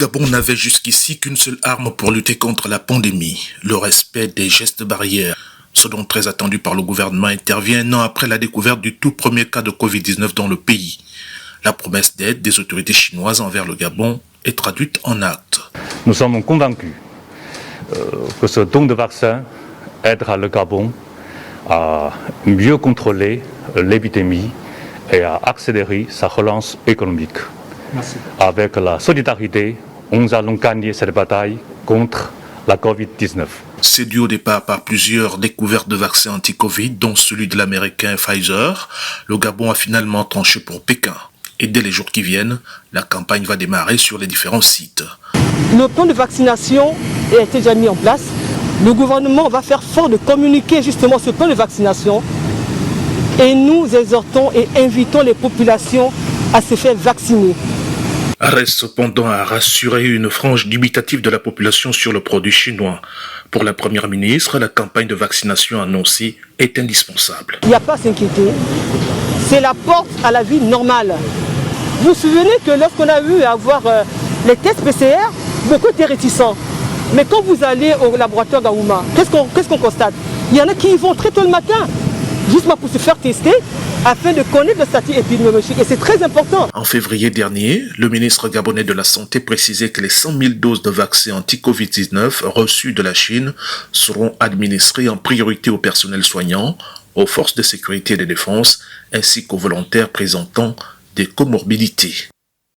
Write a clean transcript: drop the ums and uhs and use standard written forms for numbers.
Gabon n'avait jusqu'ici qu'une seule arme pour lutter contre la pandémie, le respect des gestes barrières. Ce dont très attendu par le gouvernement intervient un an après la découverte du tout premier cas de Covid-19 dans le pays. La promesse d'aide des autorités chinoises envers le Gabon est traduite en actes. Nous sommes convaincus que ce don de vaccins aidera le Gabon à mieux contrôler l'épidémie et à accélérer sa relance économique. Merci. Avec la solidarité, nous allons gagner cette bataille contre la Covid-19. Séduit au départ par plusieurs découvertes de vaccins anti-Covid, dont celui de l'américain Pfizer, le Gabon a finalement tranché pour Pékin. Et dès les jours qui viennent, la campagne va démarrer sur les différents sites. Le plan de vaccination a été déjà mis en place. Le gouvernement va faire fort de communiquer justement ce plan de vaccination. Et nous exhortons et invitons les populations à se faire vacciner. Reste cependant à rassurer une frange dubitative de la population sur le produit chinois. Pour la première ministre, la campagne de vaccination annoncée est indispensable. Il n'y a pas à s'inquiéter. C'est la porte à la vie normale. Vous vous souvenez que lorsqu'on a eu à avoir les tests PCR, beaucoup étaient réticents. Mais quand vous allez au laboratoire Gaouma, qu'est-ce qu'on constate? Il y en a qui y vont très tôt le matin, justement pour se faire tester, afin de connaître le statut épidémiologique. Et c'est très important. En février dernier, le ministre gabonais de la Santé précisait que les 100 000 doses de vaccins anti-Covid-19 reçues de la Chine seront administrées en priorité au personnel soignant, aux forces de sécurité et de défense, ainsi qu'aux volontaires présentant des comorbidités.